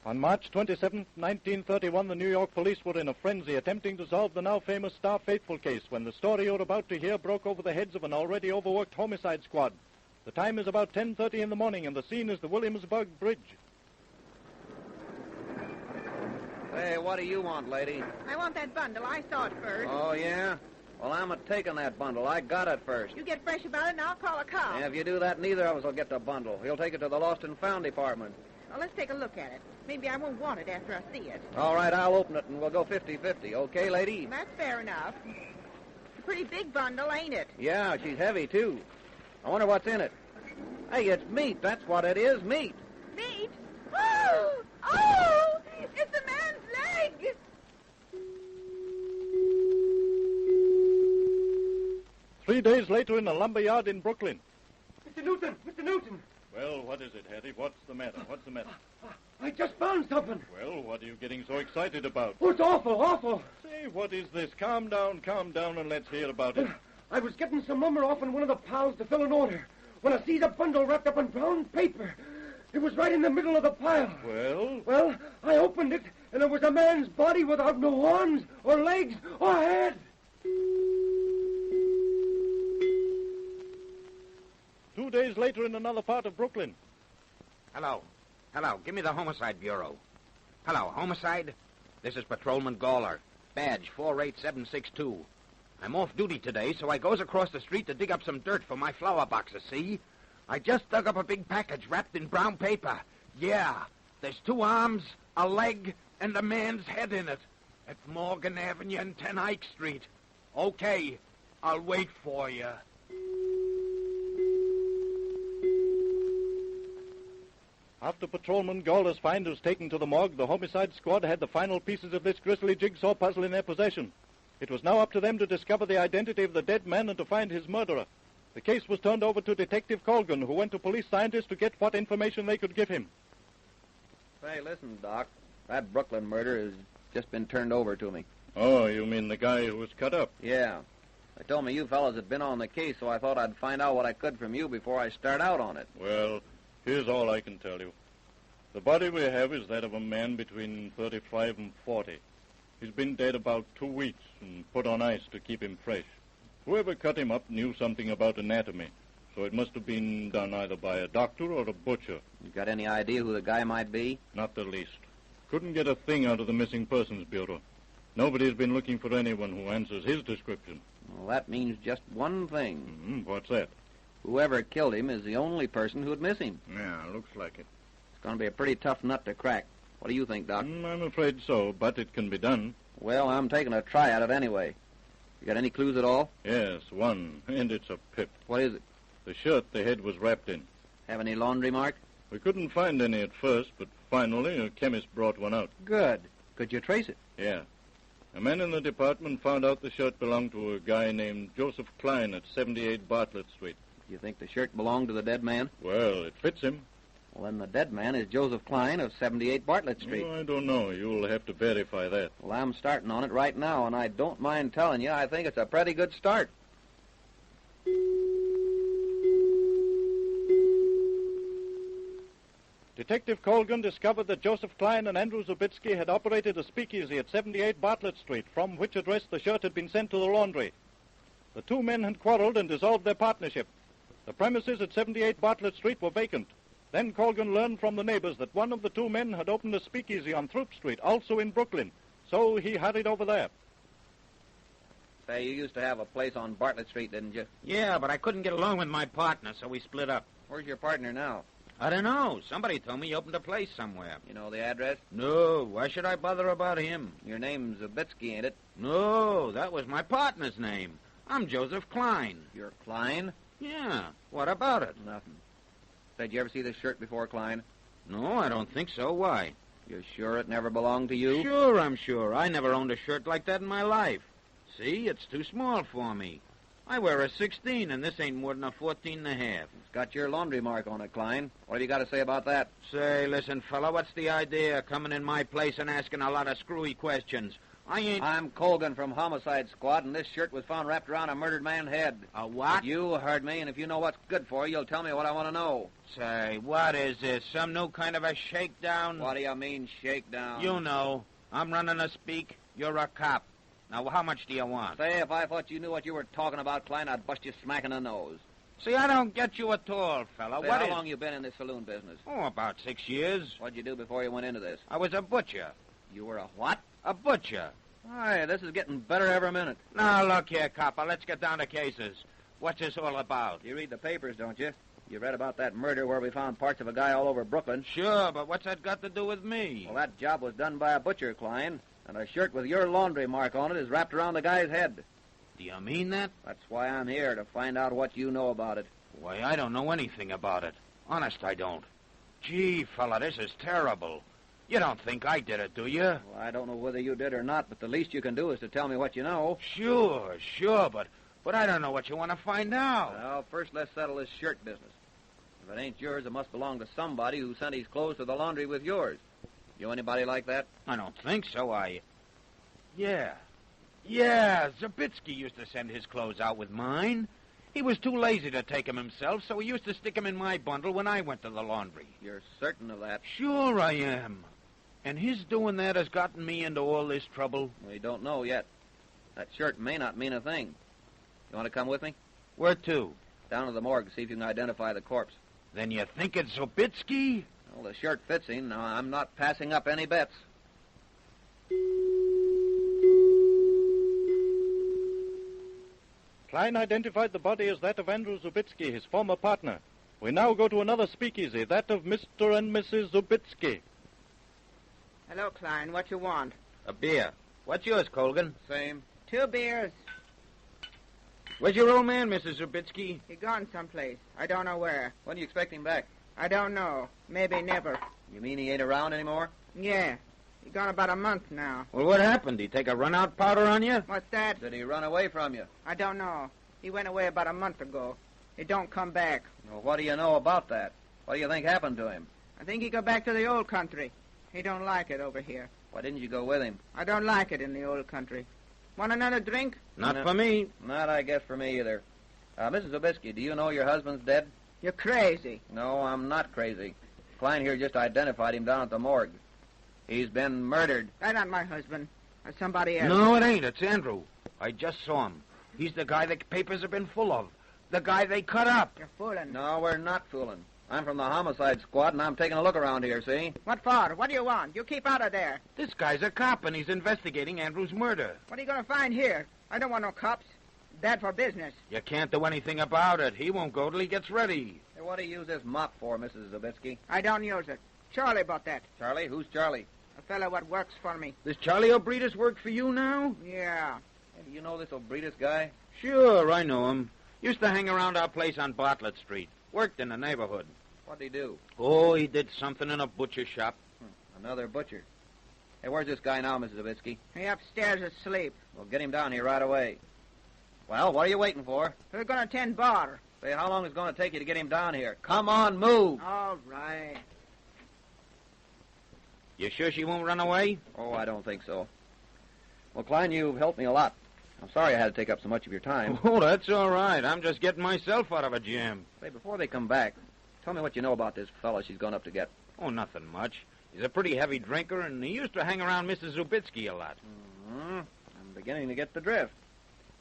On March 27, 1931, the New York police were in a frenzy attempting to solve the now famous Star Faithful case when the story you're about to hear broke over the heads of an already overworked homicide squad. The time is about 10:30 in the morning, and the scene is the Williamsburg Bridge. Hey, what do you want, lady? I want that bundle. I saw it first. Oh, yeah? Well, I'm a-taking that bundle. I got it first. You get fresh about it, and I'll call a cop. And if you do that, neither of us will get the bundle. He'll take it to the Lost and Found department. Well, let's take a look at it. Maybe I won't want it after I see it. All right, I'll open it, and we'll go 50-50. Okay, lady? That's fair enough. It's a pretty big bundle, ain't it? Yeah, she's heavy, too. I wonder what's in it. Hey, it's meat. That's what it is, meat. Meat? Oh! Oh! It's a man's leg! 3 days later in a lumber yard in Brooklyn. Mr. Newton! Mr. Newton! Well, what is it, Harry? What's the matter? What's the matter? I just found something. Well, what are you getting so excited about? Oh, it's awful, awful. Say, what is this? Calm down, and let's hear about it. I was getting some lumber off in one of the piles to fill an order when I see the bundle wrapped up in brown paper. It was right in the middle of the pile. Well? Well, I opened it, and it was a man's body without no arms or legs or head. 2 days later in another part of Brooklyn. Hello. Give me the Homicide Bureau. Hello, Homicide? This is Patrolman Gawler. Badge 48762. I'm off duty today, so I goes across the street to dig up some dirt for my flower boxes, see? I just dug up a big package wrapped in brown paper. Yeah, there's 2 arms, a leg, and a man's head in it. At Morgan Avenue and 10 Ike Street. Okay, I'll wait for you. After Patrolman Gawler's find was taken to the morgue, the homicide squad had the final pieces of this grisly jigsaw puzzle in their possession. It was now up to them to discover the identity of the dead man and to find his murderer. The case was turned over to Detective Colgan, who went to police scientists to get what information they could give him. Say, listen, Doc. That Brooklyn murder has just been turned over to me. Oh, you mean the guy who was cut up? Yeah. They told me you fellas had been on the case, so I thought I'd find out what I could from you before I start out on it. Well, here's all I can tell you. The body we have is that of a man between 35 and 40. He's been dead about 2 weeks and put on ice to keep him fresh. Whoever cut him up knew something about anatomy, so it must have been done either by a doctor or a butcher. You got any idea who the guy might be? Not the least. Couldn't get a thing out of the Missing Persons Bureau. Nobody's been looking for anyone who answers his description. Well, that means just one thing. What's that? Whoever killed him is the only person who'd miss him. Yeah, looks like it. It's going to be a pretty tough nut to crack. What do you think, Doc? I'm afraid so, but it can be done. Well, I'm taking a try at it anyway. You got any clues at all? Yes, one, and it's a pip. What is it? The shirt the head was wrapped in. Have any laundry mark? We couldn't find any at first, but finally a chemist brought one out. Good. Could you trace it? Yeah. A man in the department found out the shirt belonged to a guy named Joseph Klein at 78 Bartlett Street. You think the shirt belonged to the dead man? Well, it fits him. Well, then the dead man is Joseph Klein of 78 Bartlett Street. Oh, I don't know. You'll have to verify that. Well, I'm starting on it right now, and I don't mind telling you, I think it's a pretty good start. Detective Colgan discovered that Joseph Klein and Andrew Zubitsky had operated a speakeasy at 78 Bartlett Street, from which address the shirt had been sent to the laundry. The 2 men had quarreled and dissolved their partnership. The premises at 78 Bartlett Street were vacant. Then Colgan learned from the neighbors that one of the 2 men had opened a speakeasy on Throop Street, also in Brooklyn. So he hurried over there. Say, you used to have a place on Bartlett Street, didn't you? Yeah, but I couldn't get along with my partner, so we split up. Where's your partner now? I don't know. Somebody told me he opened a place somewhere. You know the address? No, why should I bother about him? Your name's Zubitsky, ain't it? No, that was my partner's name. I'm Joseph Klein. You're Klein? Yeah, what about it? Nothing. Say, did you ever see this shirt before, Klein? No, I don't think so. Why? You're sure it never belonged to you? Sure, I'm sure. I never owned a shirt like that in my life. See, it's too small for me. I wear a 16, and this ain't more than a 14 and a half. It's got your laundry mark on it, Klein. What have you got to say about that? Say, listen, fella, what's the idea of coming in my place and asking a lot of screwy questions? I ain't... I'm Colgan from Homicide Squad, and this shirt was found wrapped around a murdered man's head. A what? But you heard me, and if you know what's good for you, you'll tell me what I want to know. Say, what is this? Some new kind of a shakedown? What do you mean, shakedown? You know. I'm running a speak. You're a cop. Now, how much do you want? Say, if I thought you knew what you were talking about, Klein, I'd bust you smack in the nose. See, I don't get you at all, fella. Say, how long you been in this saloon business? Oh, about 6 years. What'd you do before you went into this? I was a butcher. You were a what? A butcher. Aye, this is getting better every minute. Now, look here, copper. Let's get down to cases. What's this all about? You read the papers, don't you? You read about that murder where we found parts of a guy all over Brooklyn. Sure, but what's that got to do with me? Well, that job was done by a butcher, Klein, and a shirt with your laundry mark on it is wrapped around the guy's head. Do you mean that? That's why I'm here, to find out what you know about it. Why, I don't know anything about it. Honest, I don't. Gee, fella, this is terrible. You don't think I did it, do you? Well, I don't know whether you did or not, but the least you can do is to tell me what you know. Sure, but I don't know what you want to find out. Well, first let's settle this shirt business. If it ain't yours, it must belong to somebody who sent his clothes to the laundry with yours. You know anybody like that? I don't think so, Yeah, Zabitsky used to send his clothes out with mine. He was too lazy to take them himself, so he used to stick them in my bundle when I went to the laundry. You're certain of that? Sure I am. And his doing that has gotten me into all this trouble. We don't know yet. That shirt may not mean a thing. You want to come with me? Where to? Down to the morgue, see if you can identify the corpse. Then you think it's Zabitsky? Well, the shirt fits him. Now, I'm not passing up any bets. Klein identified the body as that of Andrew Zabitsky, his former partner. We now go to another speakeasy, that of Mr. and Mrs. Zabitsky. Hello, Klein. What you want? A beer. What's yours, Colgan? Same. 2 beers. Where's your old man, Mrs. Zabitsky? He gone someplace. I don't know where. When do you expect him back? I don't know. Maybe never. You mean he ain't around anymore? Yeah. He gone about a month now. Well, what happened? Did he take a run-out powder on you? What's that? Did he run away from you? I don't know. He went away about a month ago. He don't come back. Well, what do you know about that? What do you think happened to him? I think he go back to the old country. He don't like it over here. Why didn't you go with him? I don't like it in the old country. Want another drink? Not for me. Not, I guess, for me either. Mrs. Zabitsky, do you know your husband's dead? You're crazy. No, I'm not crazy. Klein here just identified him down at the morgue. He's been murdered. That's not my husband. That's somebody else. No, it ain't. It's Andrew. I just saw him. He's the guy the papers have been full of. The guy they cut up. You're fooling. No, we're not fooling. I'm from the Homicide Squad, and I'm taking a look around here, see? What for? What do you want? You keep out of there. This guy's a cop, and he's investigating Andrew's murder. What are you going to find here? I don't want no cops. Bad for business. You can't do anything about it. He won't go till he gets ready. Hey, what do you use this mop for, Mrs. Zabitsky? I don't use it. Charlie bought that. Charlie? Who's Charlie? A fella what works for me. Does Charlie Obredas work for you now? Yeah. Hey, do you know this Obredas guy? Sure, I know him. Used to hang around our place on Bartlett Street. Worked in the neighborhood. What'd he do? Oh, he did something in a butcher shop. Another butcher. Hey, where's this guy now, Mrs. Zabitsky? He upstairs asleep. Well, get him down here right away. Well, what are you waiting for? We're going to attend bar. Say, how long is it going to take you to get him down here? Come on, move! All right. You sure she won't run away? Oh, I don't think so. Well, Klein, you've helped me a lot. I'm sorry I had to take up so much of your time. Oh, that's all right. I'm just getting myself out of a jam. Say, before they come back, tell me what you know about this fella she's gone up to get. Oh, nothing much. He's a pretty heavy drinker, and he used to hang around Mrs. Zabitsky a lot. Mm-hmm. I'm beginning to get the drift.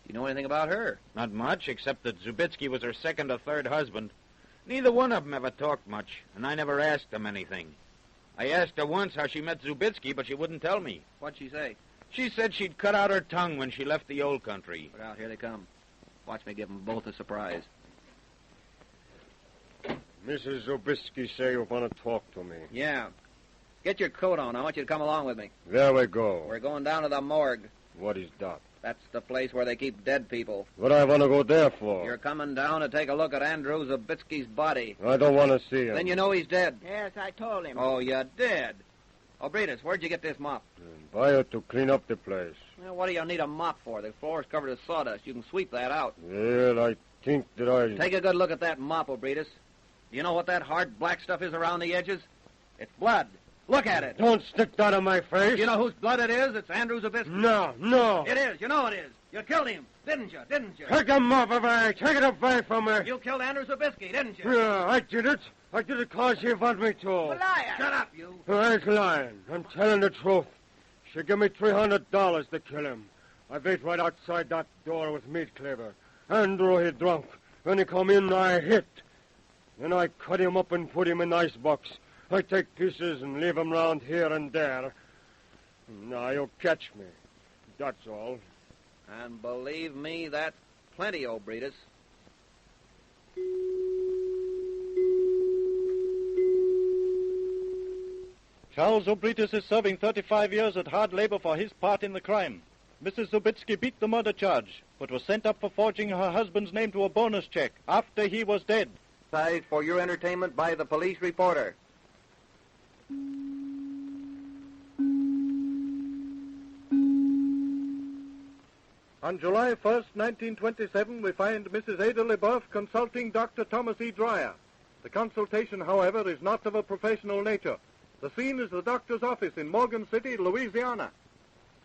Do you know anything about her? Not much, except that Zabitsky was her second or third husband. Neither one of them ever talked much, and I never asked them anything. I asked her once how she met Zabitsky, but she wouldn't tell me. What'd she say? She said she'd cut out her tongue when she left the old country. Look out, here they come. Watch me give them both a surprise. Mrs. Zabitsky say you want to talk to me. Yeah. Get your coat on. I want you to come along with me. There we go. We're going down to the morgue. What is that? That's the place where they keep dead people. What I want to go there for? You're coming down to take a look at Andrew Zabitsky's body. I don't want to see him. Then you know he's dead. Yes, I told him. Oh, you did? Obredas, where'd you get this mop? Buy it to clean up the place. Well, what do you need a mop for? The floor's covered with sawdust. You can sweep that out. Well, I think that I... Take a good look at that mop, Obredas. Do you know what that hard black stuff is around the edges? It's blood. Look at it. Don't stick that in my face. You know whose blood it is? It's Andrew Zabisky. No. It is. You know it is. You killed him, didn't you? Take him off of me. Take it away from me. You killed Andrew Zabisky, didn't you? Yeah, I did it. I did it because she wanted me to. Liar. Shut up, you. I ain't lying. I'm telling the truth. She gave me $300 to kill him. I wait right outside that door with meat cleaver. Andrew, he drunk. When he come in, I hit. Then I cut him up and put him in the icebox. I take pieces and leave him round here and there. Now you'll catch me. That's all. And believe me, that's plenty, Obretus. Charles Obretus is serving 35 years at hard labor for his part in the crime. Mrs. Zubitsky beat the murder charge, but was sent up for forging her husband's name to a bonus check after he was dead. Sized for your entertainment by the police reporter. On July 1st, 1927, we find Mrs. Ada LeBoeuf consulting Dr. Thomas E. Dreyer. The consultation, however, is not of a professional nature. The scene is the doctor's office in Morgan City, Louisiana.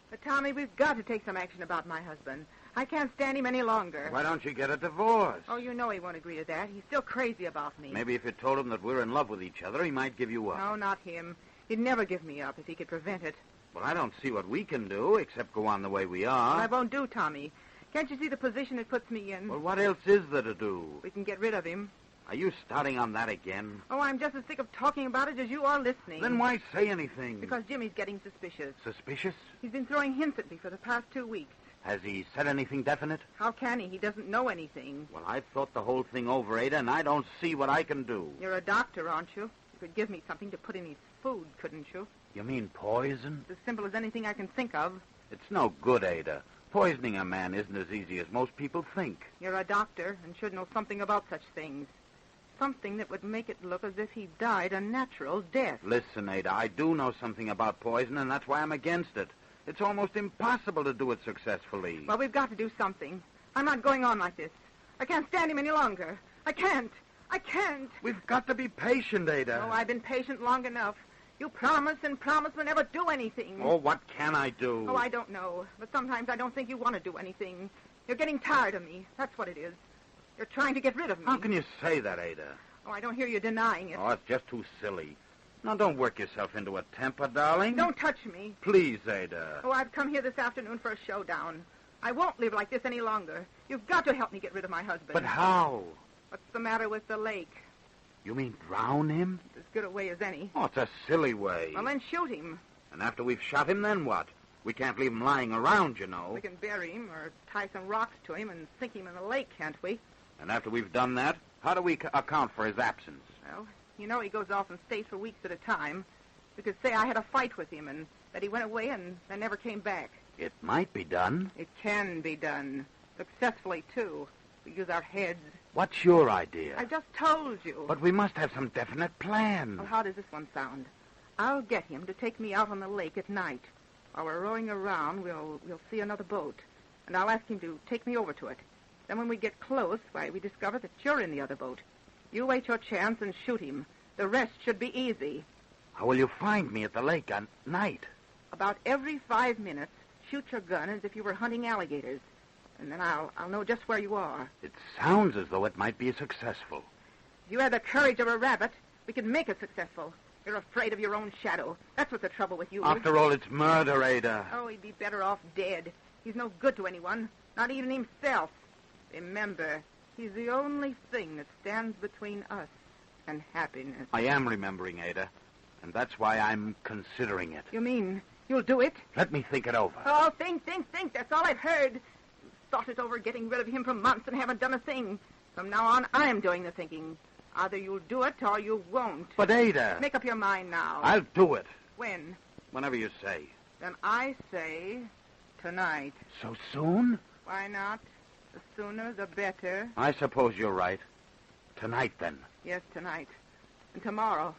But, Tommy, we've got to take some action about my husband. I can't stand him any longer. Why don't you get a divorce? Oh, you know he won't agree to that. He's still crazy about me. Maybe if you told him that we're in love with each other, he might give you up. No, not him. He'd never give me up if he could prevent it. Well, I don't see what we can do except go on the way we are. I won't do, Tommy. Can't you see the position it puts me in? Well, what else is there to do? We can get rid of him. Are you starting on that again? Oh, I'm just as sick of talking about it as you are listening. Then why say anything? Because Jimmy's getting suspicious. Suspicious? He's been throwing hints at me for the past 2 weeks. Has he said anything definite? How can he? He doesn't know anything. Well, I've thought the whole thing over, Ada, and I don't see what I can do. You're a doctor, aren't you? You could give me something to put in his food, couldn't you? You mean poison? It's as simple as anything I can think of. It's no good, Ada. Poisoning a man isn't as easy as most people think. You're a doctor and should know something about such things. Something that would make it look as if he died a natural death. Listen, Ada, I do know something about poison, and that's why I'm against it. It's almost impossible to do it successfully. Well, we've got to do something. I'm not going on like this. I can't stand him any longer. I can't. We've got to be patient, Ada. Oh, I've been patient long enough. You promise and promise we'll never do anything. Oh, what can I do? Oh, I don't know. But sometimes I don't think you want to do anything. You're getting tired of me. That's what it is. You're trying to get rid of me. How can you say that, Ada? Oh, I don't hear you denying it. Oh, it's just too silly. Now, don't work yourself into a temper, darling. Don't touch me. Please, Ada. Oh, I've come here this afternoon for a showdown. I won't live like this any longer. You've got to help me get rid of my husband. But how? What's the matter with the lake? You mean drown him? It's as good a way as any. Oh, it's a silly way. Well, then shoot him. And after we've shot him, then what? We can't leave him lying around, you know. We can bury him or tie some rocks to him and sink him in the lake, can't we? And after we've done that, how do we account for his absence? Well, you know he goes off and stays for weeks at a time. We could say I had a fight with him and that he went away and then never came back. It might be done. It can be done. Successfully, too. We use our heads. What's your idea? I just told you. But we must have some definite plan. Well, how does this one sound? I'll get him to take me out on the lake at night. While we're rowing around, we'll see another boat. And I'll ask him to take me over to it. Then when we get close, why, we discover that you're in the other boat. You wait your chance and shoot him. The rest should be easy. How will you find me at the lake at night? About every 5 minutes, shoot your gun as if you were hunting alligators. And then I'll know just where you are. It sounds as though it might be successful. If you had the courage of a rabbit, we could make it successful. You're afraid of your own shadow. That's what's the trouble with you. After all, it's murder, Ada. Oh, he'd be better off dead. He's no good to anyone, not even himself. Remember, he's the only thing that stands between us and happiness. I am remembering, Ada, and that's why I'm considering it. You mean you'll do it? Let me think it over. Oh, think. That's all I've heard. You've thought it over getting rid of him for months and haven't done a thing. From now on, I'm doing the thinking. Either you'll do it or you won't. But, Ada... Make up your mind now. I'll do it. When? Whenever you say. Then I say tonight. So soon? Why not? The sooner, the better. I suppose you're right. Tonight, then. Yes, tonight. And tomorrow,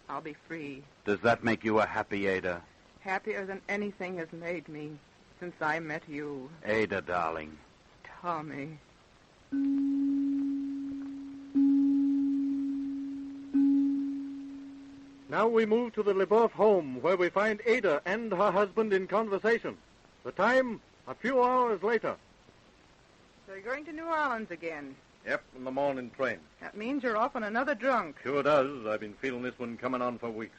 I'll be free. Does that make you a happy Ada? Happier than anything has made me since I met you. Ada, darling. Tommy. Now we move to the LeBeouf home, where we find Ada and her husband in conversation. The time, a few hours later. So you're going to New Orleans again. Yep, in the morning train. That means you're off on another drunk. Sure does. I've been feeling this one coming on for weeks.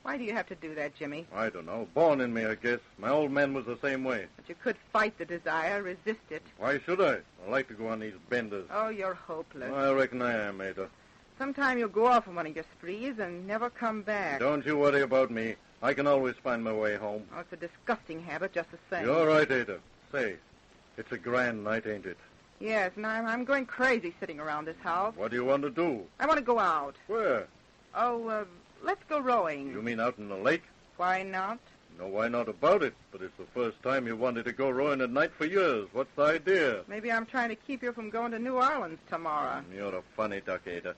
Why do you have to do that, Jimmy? I don't know. Born in me, I guess. My old man was the same way. But you could fight the desire, resist it. Why should I? I like to go on these benders. Oh, you're hopeless. I reckon I am, Ada. Sometime you'll go off on one of your sprees and never come back. Don't you worry about me. I can always find my way home. Oh, it's a disgusting habit, just the same. You're right, Ada. Say, it's a grand night, ain't it? Yes, and I'm going crazy sitting around this house. What do you want to do? I want to go out. Where? Oh, let's go rowing. You mean out in the lake? Why not? No, why not about it? But it's the first time you wanted to go rowing at night for years. What's the idea? Maybe I'm trying to keep you from going to New Orleans tomorrow. You're a funny duck, Ada.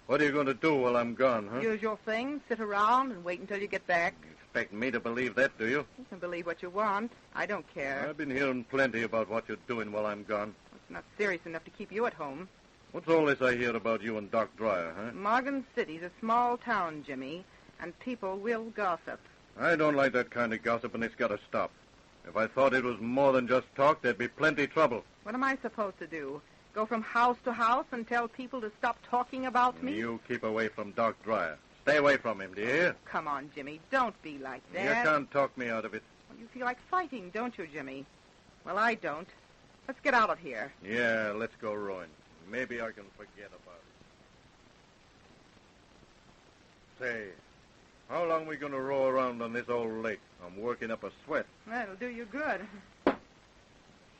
What are you going to do while I'm gone, huh? Usual thing, sit around and wait until you get back. You expect me to believe that, do you? You can believe what you want. I don't care. I've been hearing plenty about what you're doing while I'm gone. It's not serious enough to keep you at home. What's all this I hear about you and Doc Dreyer, huh? Morgan City's a small town, Jimmy, and people will gossip. I don't like that kind of gossip, and it's got to stop. If I thought it was more than just talk, there'd be plenty trouble. What am I supposed to do? Go from house to house and tell people to stop talking about me? You keep away from Doc Dreyer. Stay away from him, do you hear? Come on, Jimmy. Don't be like that. You can't talk me out of it. Well, you feel like fighting, don't you, Jimmy? Well, I don't. Let's get out of here. Yeah, let's go rowing. Maybe I can forget about it. Say, how long we going to row around on this old lake? I'm working up a sweat. That'll do you good.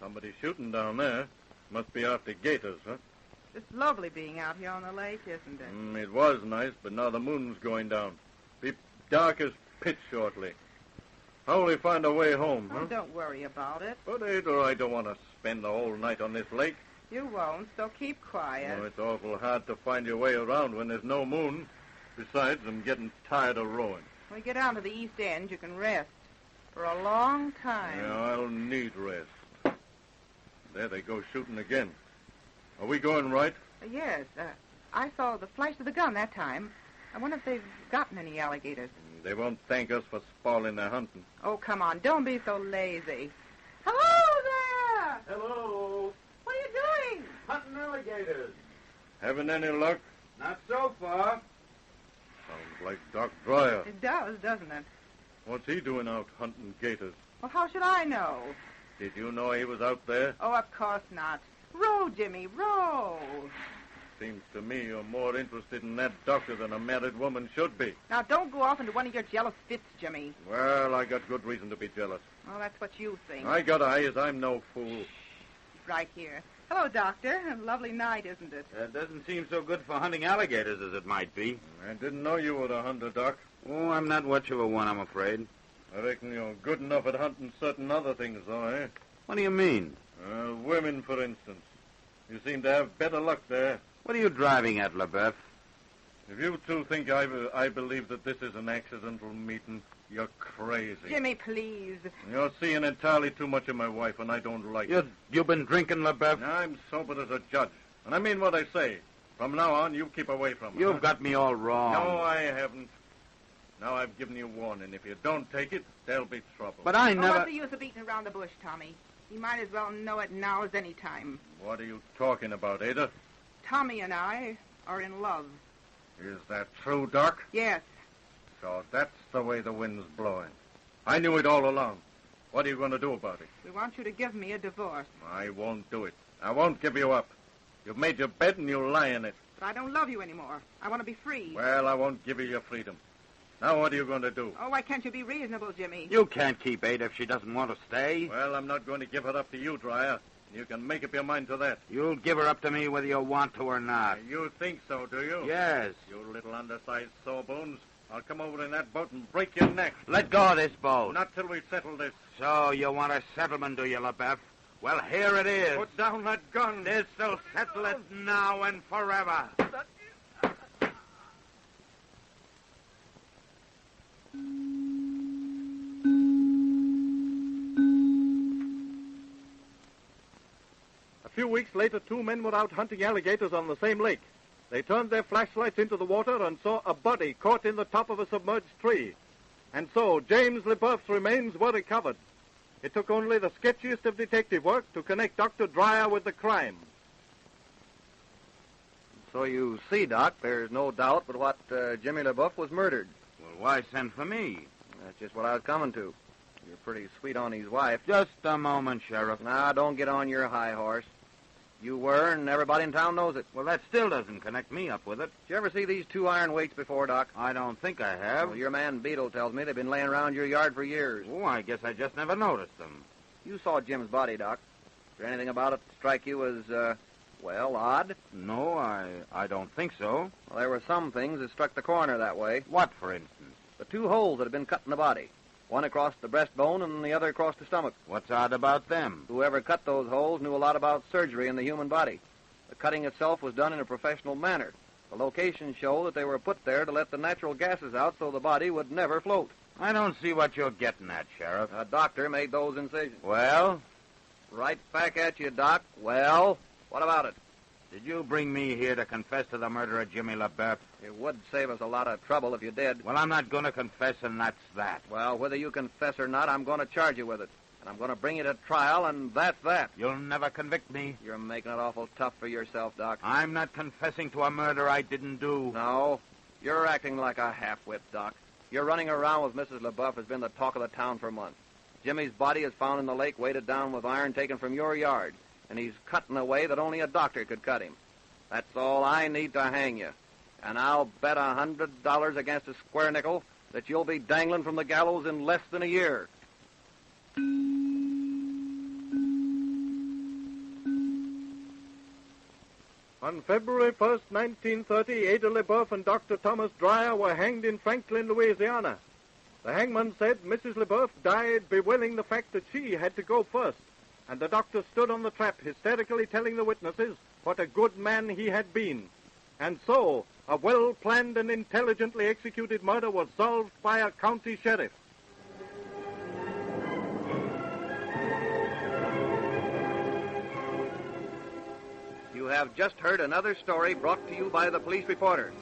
Somebody's shooting down there. Must be after gators, huh? It's lovely being out here on the lake, isn't it? It was nice, but now the moon's going down. Be dark as pitch shortly. How will we find our way home, huh? Oh, don't worry about it. But, Ada, I don't want to spend the whole night on this lake. You won't, so keep quiet. Oh, it's awful hard to find your way around when there's no moon. Besides, I'm getting tired of rowing. When we get down to the east end, you can rest. For a long time. Yeah, I'll need rest. There they go shooting again. Are we going right? Yes. I saw the flash of the gun that time. I wonder if they've gotten any alligators. They won't thank us for spoiling their hunting. Oh, come on. Don't be so lazy. Hello there! Hello. What are you doing? Hunting alligators. Having any luck? Not so far. Sounds like Doc Dreyer. It does, doesn't it? What's he doing out hunting gators? Well, how should I know? Did you know he was out there? Oh, of course not. Row, Jimmy, row. Seems to me you're more interested in that doctor than a married woman should be. Now, don't go off into one of your jealous fits, Jimmy. Well, I got good reason to be jealous. Oh, that's what you think. I got eyes. I'm no fool. Right here. Hello, Doctor. A lovely night, isn't it? That doesn't seem so good for hunting alligators as it might be. I didn't know you were a hunter, Doc. Oh, I'm not much of a one, I'm afraid. I reckon you're good enough at hunting certain other things, though, eh? What do you mean? Women, for instance. You seem to have better luck there. What are you driving at, LeBeouf? If you two think I believe that this is an accidental meeting, you're crazy. Jimmy, please. You're seeing entirely too much of my wife, and I don't like it. You've been drinking, LeBeouf? I'm sober as a judge, and I mean what I say. From now on, you keep away from her. You've got me all wrong. No, I haven't. Now I've given you warning. If you don't take it, there'll be trouble. But I Oh, never... what's the use of beating around the bush, Tommy? You might as well know it now as any time. What are you talking about, Ada? Tommy and I are in love. Is that true, Doc? Yes. So that's the way the wind's blowing. I knew it all along. What are you going to do about it? We want you to give me a divorce. I won't do it. I won't give you up. You've made your bed and you'll lie in it. But I don't love you anymore. I want to be free. Well, I won't give you your freedom. Now what are you going to do? Oh, why can't you be reasonable, Jimmy? You can't keep Ada if she doesn't want to stay. Well, I'm not going to give her up to you, Dreyer. You can make up your mind to that. You'll give her up to me whether you want to or not. You think so, do you? Yes. You little undersized sawbones. I'll come over in that boat and break your neck. Let go of this boat. Not till we settle this. So you want a settlement, do you, LeBeouf? Well, here it is. Put down that gun. This'll settle it now and forever. A few weeks later, two men were out hunting alligators on the same lake. They turned their flashlights into the water and saw a body caught in the top of a submerged tree. And so James LeBeouf's remains were recovered. It took only the sketchiest of detective work to connect Dr. Dreyer with the crime. So you see, Doc, there's no doubt but what Jimmy LeBeouf was murdered. Well, why send for me? That's just what I was coming to. You're pretty sweet on his wife. Just a moment, Sheriff. Now, don't get on your high horse. You were, and everybody in town knows it. Well, that still doesn't connect me up with it. Did you ever see these two iron weights before, Doc? I don't think I have. Well, your man Beetle tells me they've been laying around your yard for years. Oh, I guess I just never noticed them. You saw Jim's body, Doc. Is there anything about it strike you as, odd? No, I don't think so. Well, there were some things that struck the coroner that way. What, for instance? The two holes that had been cut in the body. One across the breastbone and the other across the stomach. What's odd about them? Whoever cut those holes knew a lot about surgery in the human body. The cutting itself was done in a professional manner. The locations show that they were put there to let the natural gases out so the body would never float. I don't see what you're getting at, Sheriff. A doctor made those incisions. Well? Right back at you, Doc. Well, what about it? Did you bring me here to confess to the murder of Jimmy LeBeouf? It would save us a lot of trouble if you did. Well, I'm not going to confess, and that's that. Well, whether you confess or not, I'm going to charge you with it. And I'm going to bring you to trial, and that's that. You'll never convict me. You're making it awful tough for yourself, Doc. I'm not confessing to a murder I didn't do. No, you're acting like a half-wit, Doc. Your running around with Mrs. LeBeouf has been the talk of the town for months. Jimmy's body is found in the lake, weighted down with iron taken from your yard, and he's cut in a way that only a doctor could cut him. That's all I need to hang you. And I'll bet $100 against a square nickel that you'll be dangling from the gallows in less than a year. On February 1st, 1930, Ada LeBeouf and Dr. Thomas Dreyer were hanged in Franklin, Louisiana. The hangman said Mrs. LeBeouf died bewailing the fact that she had to go first, and the doctor stood on the trap hysterically telling the witnesses what a good man he had been. And so, a well-planned and intelligently executed murder was solved by a county sheriff. You have just heard another story brought to you by the police reporter.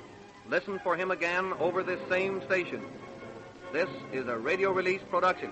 Listen for him again over this same station. This is a radio release production.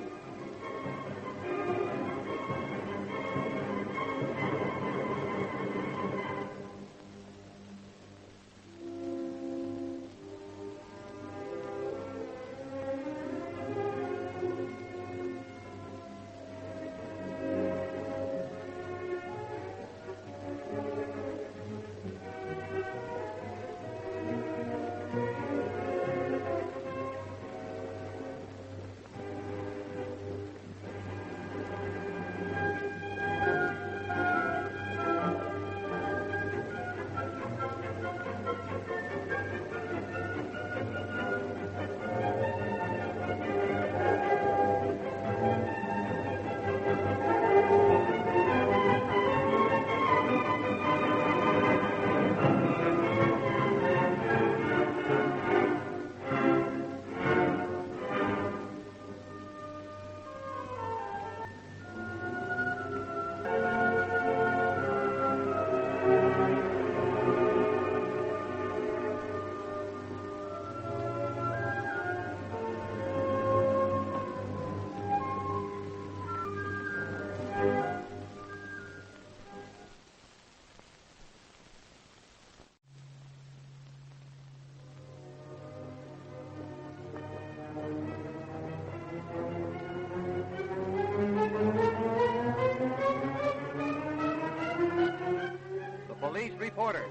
Police reporter.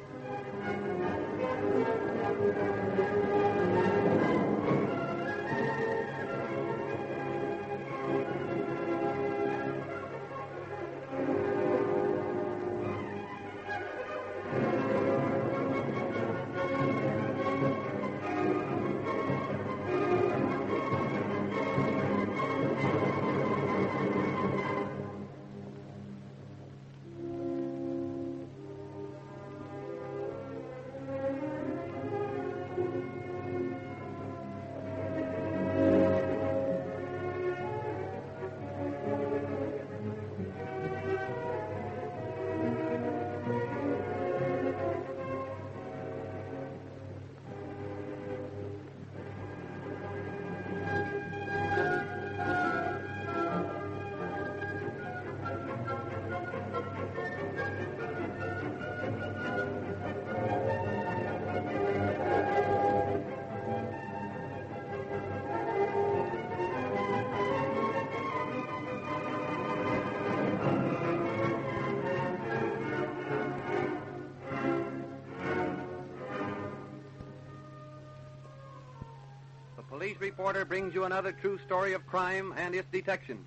police reporter brings you another true story of crime and its detection.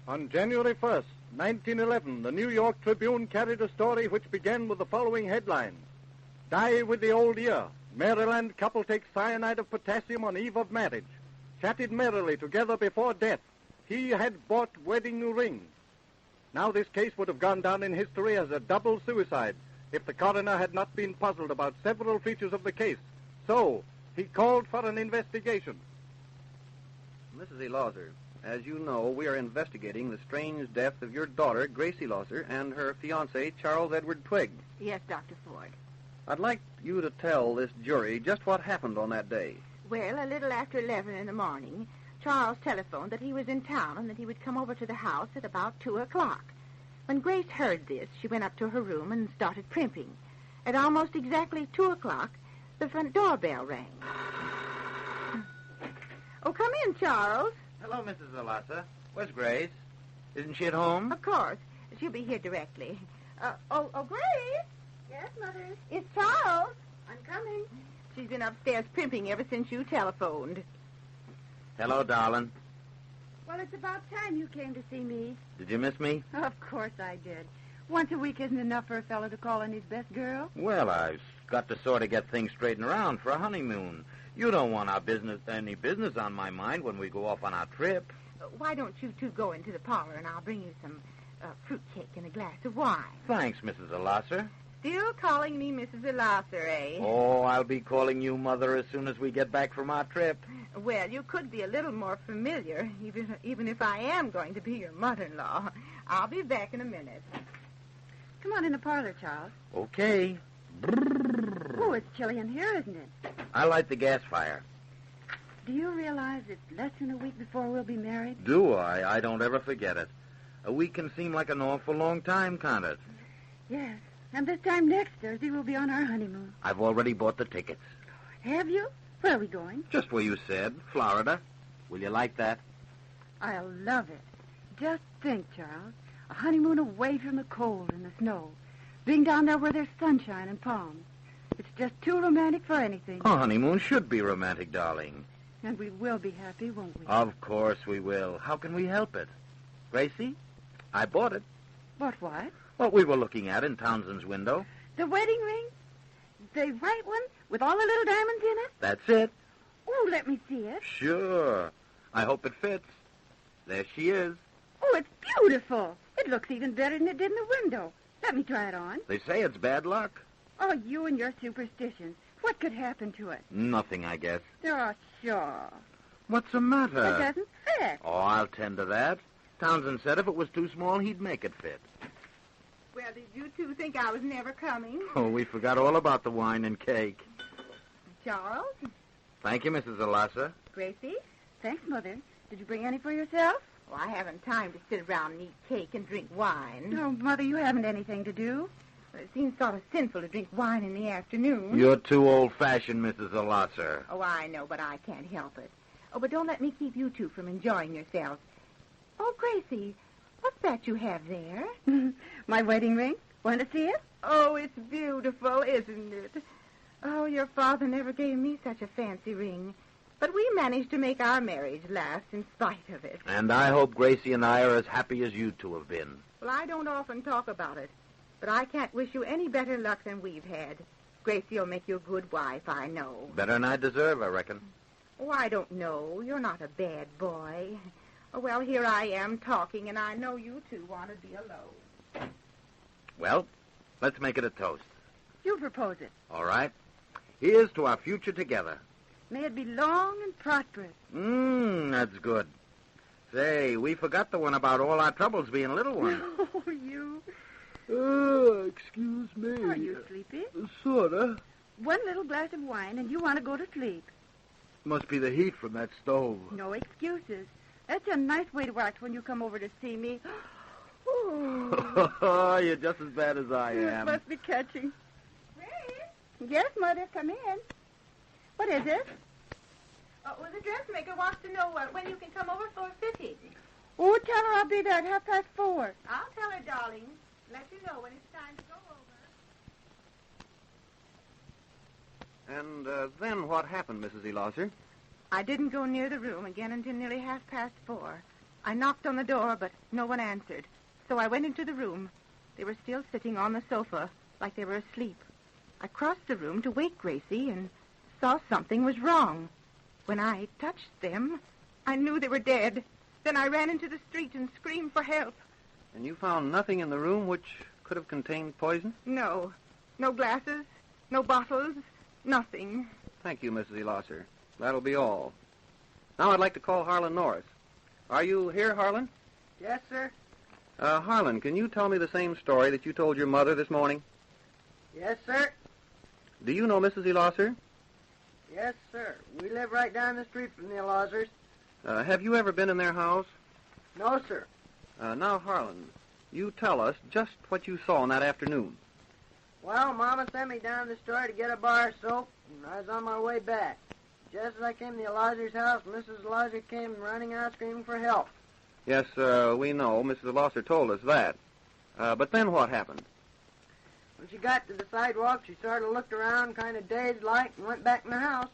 On January 1st, 1911, the New York Tribune carried a story which began with the following headlines. Die with the old year. Maryland couple takes cyanide of potassium on eve of marriage. Chatted merrily together before death. He had bought wedding ring. Now this case would have gone down in history as a double suicide if the coroner had not been puzzled about several features of the case. So, he called for an investigation. Mrs. Elauser, as you know, we are investigating the strange death of your daughter, Gracie Elauser, and her fiancé, Charles Edward Twigg. Yes, Dr. Ford. I'd like you to tell this jury just what happened on that day. Well, a little after 11 in the morning, Charles telephoned that he was in town and that he would come over to the house at about 2 o'clock. When Grace heard this, she went up to her room and started primping. At almost exactly 2 o'clock, the front doorbell rang. Oh, come in, Charles. Hello, Mrs. Elauser. Where's Grace? Isn't she at home? Of course. She'll be here directly. Grace? Yes, Mother. It's Charles. I'm coming. She's been upstairs primping ever since you telephoned. Hello, darling. Well, it's about time you came to see me. Did you miss me? Of course I did. Once a week isn't enough for a fellow to call on his best girl. Well, I've got to sort of get things straightened around for a honeymoon. You don't want any business on my mind when we go off on our trip. Why don't you two go into the parlor and I'll bring you some fruitcake and a glass of wine. Thanks, Mrs. Elauser. Still calling me Mrs. Elauser, eh? Oh, I'll be calling you Mother as soon as we get back from our trip. Well, you could be a little more familiar, even if I am going to be your mother-in-law. I'll be back in a minute. Come on in the parlor, Charles. Okay. Oh, it's chilly in here, isn't it? I light the gas fire. Do you realize it's less than a week before we'll be married? Do I? I don't ever forget it. A week can seem like an awful long time, can't it? Yes. And this time next Thursday we'll be on our honeymoon. I've already bought the tickets. Have you? Where are we going? Just where you said, Florida. Will you like that? I'll love it. Just think, Charles. A honeymoon away from the cold and the snow. Being down there where there's sunshine and palms. It's just too romantic for anything. A honeymoon should be romantic, darling. And we will be happy, won't we? Of course we will. How can we help it? Gracie, I bought it. Bought what? What we were looking at in Townsend's window. The wedding ring? The white one with all the little diamonds in it? That's it. Oh, let me see it. Sure. I hope it fits. There she is. Oh, it's beautiful. It looks even better than it did in the window. Let me try it on. They say it's bad luck. Oh, you and your superstitions. What could happen to it? Nothing, I guess. Oh, sure. What's the matter? It doesn't fit. Oh, I'll tend to that. Townsend said if it was too small, he'd make it fit. Well, did you two think I was never coming? Oh, we forgot all about the wine and cake. Charles? Thank you, Mrs. Elauser. Gracie? Thanks, Mother. Did you bring any for yourself? Oh, I haven't time to sit around and eat cake and drink wine. No, Mother, you haven't anything to do. Well, it seems sort of sinful to drink wine in the afternoon. You're too old-fashioned, Mrs. Elauser. Oh, I know, but I can't help it. Oh, but don't let me keep you two from enjoying yourselves. Oh, Gracie, what's that you have there? My wedding ring. Want to see it? Oh, it's beautiful, isn't it? Oh, your father never gave me such a fancy ring. But we managed to make our marriage last in spite of it. And I hope Gracie and I are as happy as you two have been. Well, I don't often talk about it, but I can't wish you any better luck than we've had. Gracie will make you a good wife, I know. Better than I deserve, I reckon. Oh, I don't know. You're not a bad boy. Oh, well, here I am talking, and I know you two want to be alone. Well, let's make it a toast. You propose it. All right. Here's to our future together. May it be long and prosperous. That's good. Say, we forgot the one about all our troubles being little ones. Oh, you. Excuse me. Are you sleepy? Sorta. One little glass of wine, and you want to go to sleep. Must be the heat from that stove. No excuses. That's a nice way to act when you come over to see me. Oh, You're just as bad as I it am. must be catching. Grace? Yes, Mother, come in. What is it? Well, the dressmaker wants to know when you can come over for a fitting. Oh, tell her I'll be there at 4:30. I'll tell her, darling. Let you know when it's time to go over. And then what happened, Mrs. Elosser? I didn't go near the room again until nearly 4:30. I knocked on the door, but no one answered. So I went into the room. They were still sitting on the sofa, like they were asleep. I crossed the room to wake Gracie and saw something was wrong. When I touched them, I knew they were dead. Then I ran into the street and screamed for help. And you found nothing in the room which could have contained poison? No. No glasses, no bottles, nothing. Thank you, Mrs. Elosser. That'll be all. Now I'd like to call Harlan Norris. Are you here, Harlan? Yes, sir. Harlan, can you tell me the same story that you told your mother this morning? Yes, sir. Do you know Mrs. Elosser? Yes, sir. We live right down the street from the Elossers. Have you ever been in their house? No, sir. Now, Harlan, you tell us just what you saw on that afternoon. Well, Mama sent me down to the store to get a bar of soap, and I was on my way back. Just as I came to the Elosser's house, Mrs. Elosser came running out screaming for help. Yes, we know. Mrs. Elosser told us that. But then what happened? When she got to the sidewalk, she sort of looked around, kind of dazed-like, and went back in the house.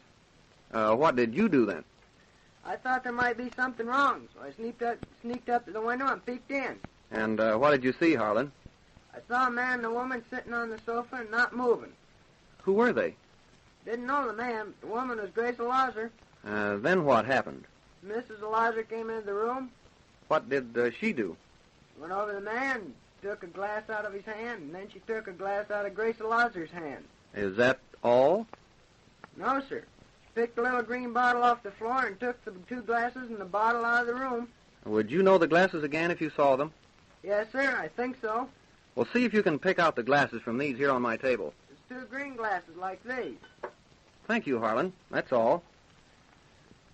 What did you do then? I thought there might be something wrong, so I sneaked up to the window and peeked in. And what did you see, Harlan? I saw a man and a woman sitting on the sofa and not moving. Who were they? Didn't know the man, but the woman was Grace Elosser. Then what happened? Mrs. Elosser came into the room. What did she do? Went over to the man, took a glass out of his hand, and then she took a glass out of Grace Elosser's hand. Is that all? No, sir. She picked a little green bottle off the floor and took the 2 glasses and the bottle out of the room. Would you know the glasses again if you saw them? Yes, sir, I think so. Well, see if you can pick out the glasses from these here on my table. It's 2 green glasses like these. Thank you, Harlan. That's all.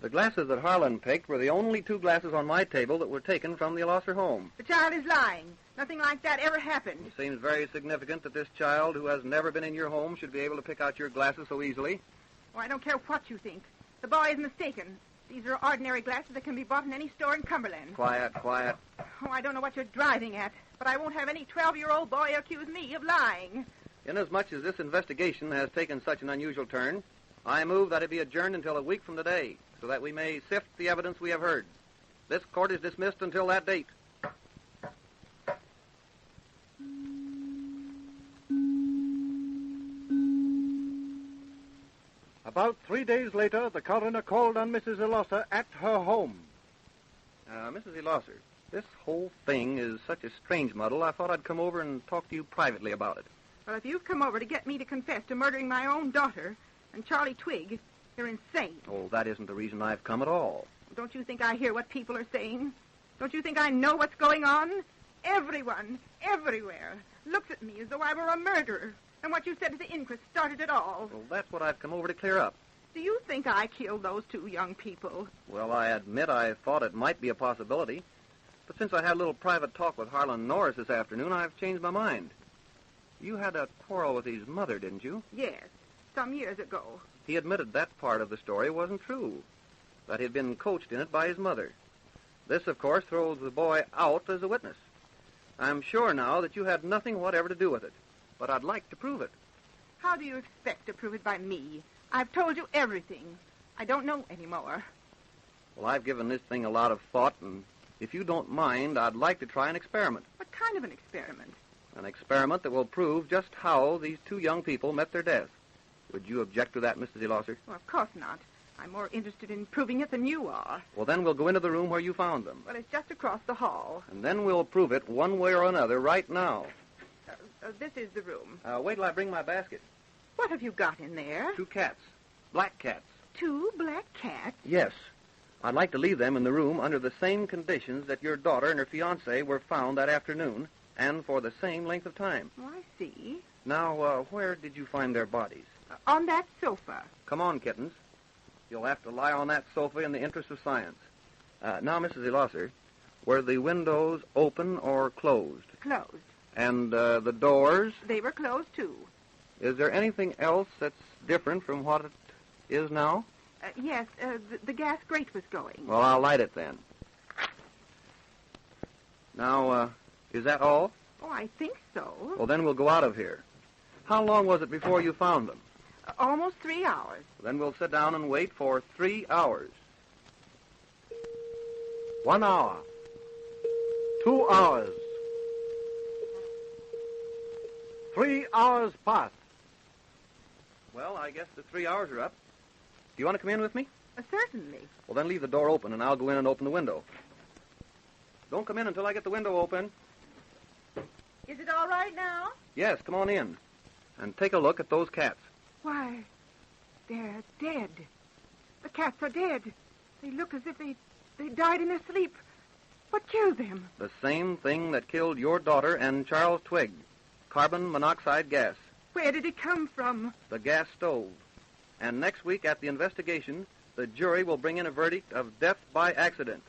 The glasses that Harlan picked were the only 2 glasses on my table that were taken from the Elosser home. The child is lying. Nothing like that ever happened. It seems very significant that this child who has never been in your home should be able to pick out your glasses so easily. Oh, I don't care what you think. The boy is mistaken. These are ordinary glasses that can be bought in any store in Cumberland. Quiet, quiet. Oh, I don't know what you're driving at, but I won't have any 12-year-old boy accuse me of lying. Inasmuch as this investigation has taken such an unusual turn, I move that it be adjourned until a week from today, so that we may sift the evidence we have heard. This court is dismissed until that date. About 3 days later, the coroner called on Mrs. Elosser at her home. Mrs. Elosser, this whole thing is such a strange muddle, I thought I'd come over and talk to you privately about it. Well, if you've come over to get me to confess to murdering my own daughter and Charlie Twigg, you're insane. Oh, that isn't the reason I've come at all. Don't you think I hear what people are saying? Don't you think I know what's going on? Everyone, everywhere, looks at me as though I were a murderer. And what you said at the inquest started it all. Well, that's what I've come over to clear up. Do you think I killed those 2 young people? Well, I admit I thought it might be a possibility. But since I had a little private talk with Harlan Norris this afternoon, I've changed my mind. You had a quarrel with his mother, didn't you? Yes, some years ago. He admitted that part of the story wasn't true, that he'd been coached in it by his mother. This, of course, throws the boy out as a witness. I'm sure now that you had nothing whatever to do with it, but I'd like to prove it. How do you expect to prove it by me? I've told you everything. I don't know anymore. Well, I've given this thing a lot of thought, and if you don't mind, I'd like to try an experiment. What kind of an experiment? An experiment that will prove just how these 2 young people met their death. Would you object to that, Mrs. Elosser? Well, of course not. I'm more interested in proving it than you are. Well, then we'll go into the room where you found them. Well, it's just across the hall. And then we'll prove it one way or another right now. This is the room. Wait till I bring my basket. What have you got in there? 2 cats. Black cats. 2 black cats? Yes. I'd like to leave them in the room under the same conditions that your daughter and her fiancé were found that afternoon, and for the same length of time. Oh, I see. Now, where did you find their bodies? On that sofa. Come on, kittens. You'll have to lie on that sofa in the interest of science. Now, Mrs. Elosser, were the windows open or closed? Closed. And the doors? They were closed, too. Is there anything else that's different from what it is now? Yes, the gas grate was going. Well, I'll light it then. Now, is that all? Oh, I think so. Well, then we'll go out of here. How long was it before you found them? Almost 3 hours. Then we'll sit down and wait for 3 hours. 1 hour. 2 hours. 3 hours past. Well, I guess the 3 hours are up. Do you want to come in with me? Certainly. Well, then leave the door open, and I'll go in and open the window. Don't come in until I get the window open. Is it all right now? Yes, come on in. And take a look at those cats. Why, they're dead. The cats are dead. They look as if they died in their sleep. What killed them? The same thing that killed your daughter and Charles Twigg. Carbon monoxide gas. Where did it come from? The gas stove. And next week at the investigation, the jury will bring in a verdict of death by accident.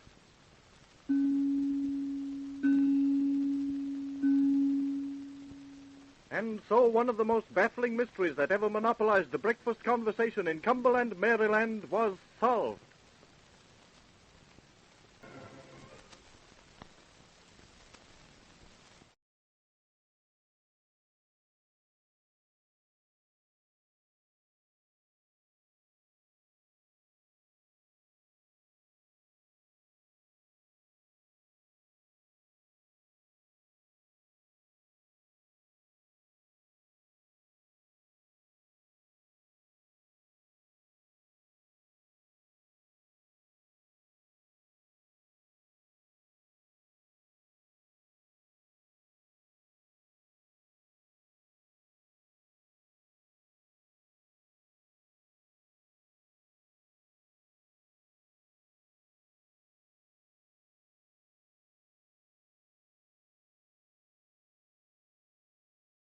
And so one of the most baffling mysteries that ever monopolized the breakfast conversation in Cumberland, Maryland, was solved.